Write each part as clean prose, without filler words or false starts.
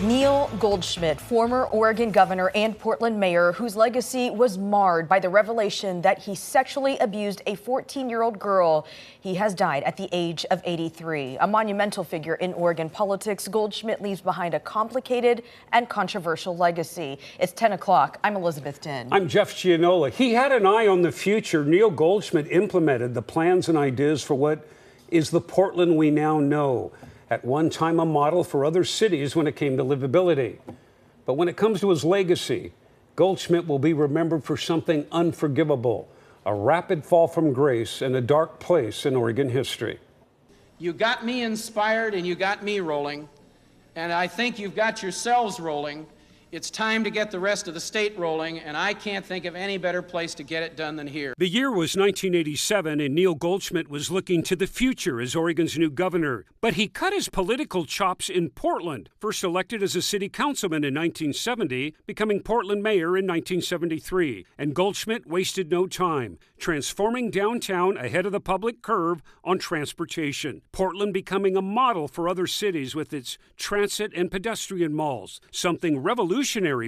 Neil Goldschmidt, former Oregon governor and Portland mayor, whose legacy was marred by the revelation that he sexually abused a 14-year-old girl. He has died at the age of 83. A monumental figure in Oregon politics, Goldschmidt leaves behind a complicated and controversial legacy. It's 10 o'clock. I'm Elizabeth Dinh. I'm Jeff Gianola. He had an eye on the future. Neil Goldschmidt implemented the plans and ideas for what is the Portland we now know. At one time a model for other cities when it came to livability. But when it comes to his legacy, Goldschmidt will be remembered for something unforgivable, a rapid fall from grace and a dark place in Oregon history. You got me inspired and you got me rolling, and I think you've got yourselves rolling. It's time to get the rest of the state rolling, and I can't think of any better place to get it done than here. The year was 1987, and Neil Goldschmidt was looking to the future as Oregon's new governor. But he cut his political chops in Portland, first elected as a city councilman in 1970, becoming Portland mayor in 1973. And Goldschmidt wasted no time, transforming downtown ahead of the public curve on transportation. Portland becoming a model for other cities with its transit and pedestrian malls, something revolutionary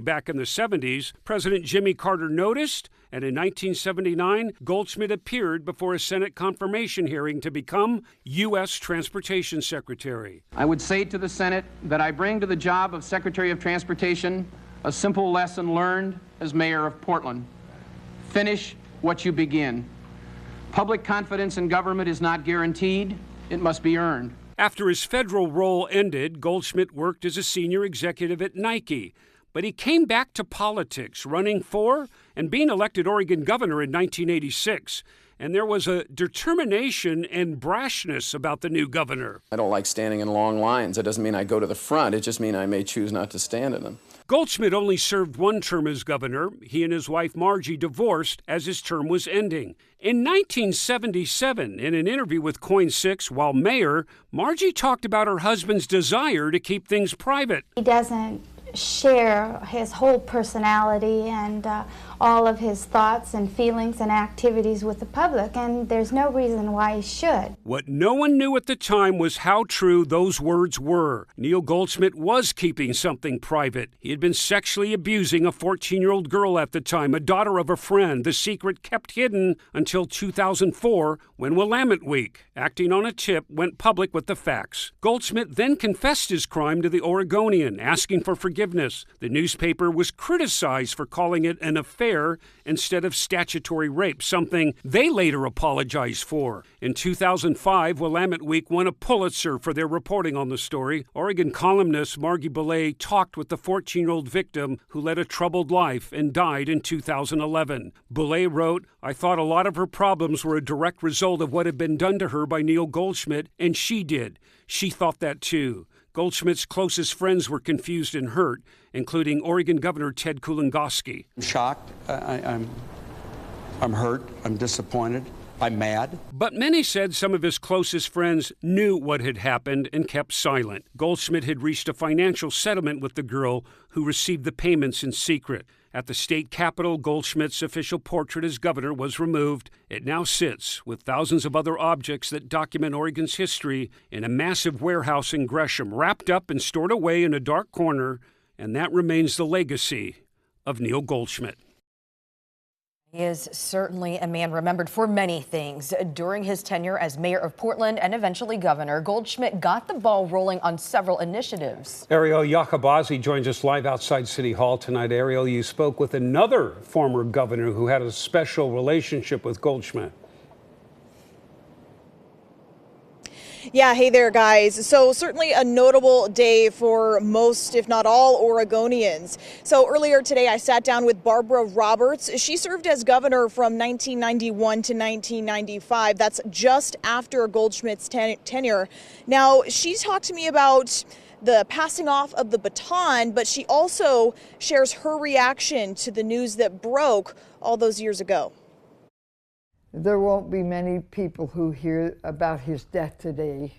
back in the 70s. President Jimmy Carter noticed, and in 1979, Goldschmidt appeared before a Senate confirmation hearing to become U.S. Transportation Secretary. I would say to the Senate that I bring to the job of Secretary of Transportation a simple lesson learned as mayor of Portland. Finish what you begin. Public confidence in government is not guaranteed, it must be earned. After his federal role ended, Goldschmidt worked as a senior executive at Nike. But he came back to politics, running for and being elected Oregon governor in 1986. And there was a determination and brashness about the new governor. I don't like standing in long lines. That doesn't mean I go to the front. It just means I may choose not to stand in them. Goldschmidt only served one term as governor. He and his wife Margie divorced as his term was ending. In 1977, in an interview with Coin 6 while mayor, Margie talked about her husband's desire to keep things private. He doesn't share his whole personality and all of his thoughts and feelings and activities with the public, and there's no reason why he should. What no one knew at the time was how true those words were. Neil Goldschmidt was keeping something private. He had been sexually abusing a 14-year-old girl at the time, a daughter of a friend, the secret kept hidden until 2004 when Willamette Week, acting on a tip, went public with the facts. Goldschmidt then confessed his crime to the Oregonian, asking for forgiveness. The newspaper was criticized for calling it an affair instead of statutory rape, something they later apologized for. In 2005, Willamette Week won a Pulitzer for their reporting on the story. Oregon columnist Margie Boulay talked with the 14-year-old victim who led a troubled life and died in 2011. Boulay wrote, "I thought a lot of her problems were a direct result of what had been done to her by Neil Goldschmidt, and she did. She thought that too." Goldschmidt's closest friends were confused and hurt, including Oregon Governor Ted Kulongoski. I'm shocked. I'm hurt. I'm disappointed. I'm mad. But many said some of his closest friends knew what had happened and kept silent. Goldschmidt had reached a financial settlement with the girl who received the payments in secret. At the state capitol, Goldschmidt's official portrait as governor was removed. It now sits, with thousands of other objects that document Oregon's history, in a massive warehouse in Gresham, wrapped up and stored away in a dark corner, and that remains the legacy of Neil Goldschmidt. He is certainly a man remembered for many things. During his tenure as mayor of Portland and eventually governor, Goldschmidt got the ball rolling on several initiatives. Ariel Yakabazi joins us live outside City Hall tonight. Ariel, you spoke with another former governor who had a special relationship with Goldschmidt. Yeah, hey there, guys. So certainly a notable day for most, if not all, Oregonians. So earlier today, I sat down with Barbara Roberts. She served as governor from 1991 to 1995. That's just after Goldschmidt's tenure. Now, she talked to me about the passing off of the baton, but she also shares her reaction to the news that broke all those years ago. There won't be many people who hear about his death today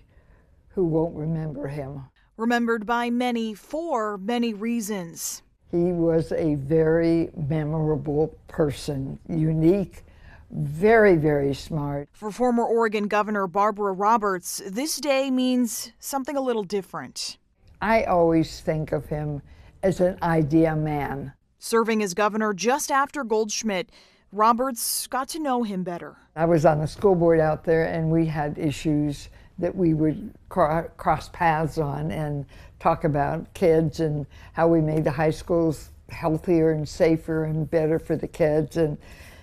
who won't remember him. Remembered by many for many reasons. He was a very memorable person, unique, very, very smart. For former Oregon Governor Barbara Roberts, this day means something a little different. I always think of him as an idea man. Serving as governor just after Goldschmidt, Roberts got to know him better. I was on the school board out there, and we had issues that we would cross paths on and talk about kids and how we made the high schools healthier and safer and better for the kids. And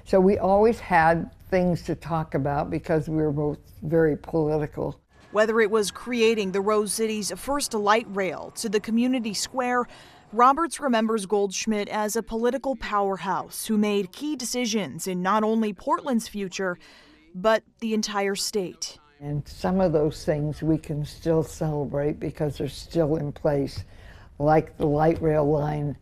so we always had things to talk about because we were both very political. Whether it was creating the Rose City's first light rail to the community square, Roberts remembers Goldschmidt as a political powerhouse who made key decisions in not only Portland's future, but the entire state. And some of those things we can still celebrate because they're still in place, like the light rail line.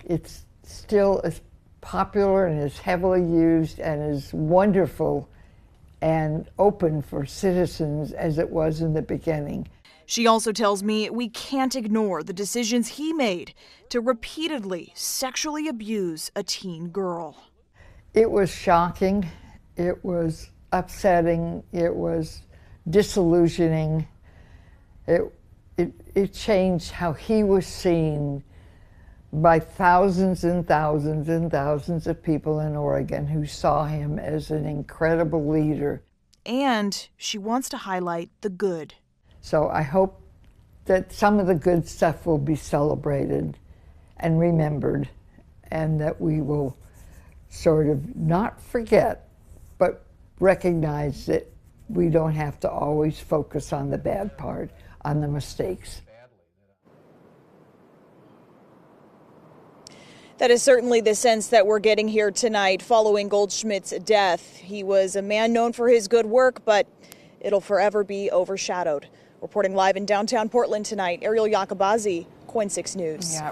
It's still as popular and as heavily used and as wonderful and open for citizens as it was in the beginning. She also tells me we can't ignore the decisions he made to repeatedly sexually abuse a teen girl. It was shocking, it was upsetting, it was disillusioning. It changed how he was seen by thousands and thousands and thousands of people in Oregon who saw him as an incredible leader. And she wants to highlight the good. So I hope that some of the good stuff will be celebrated and remembered, and that we will sort of not forget, but recognize that we don't have to always focus on the bad part, on the mistakes. That is certainly the sense that we're getting here tonight following Goldschmidt's death. He was a man known for his good work, but it'll forever be overshadowed. Reporting live in downtown Portland tonight, Ariel Yakabazi, KOIN 6 News. Yeah.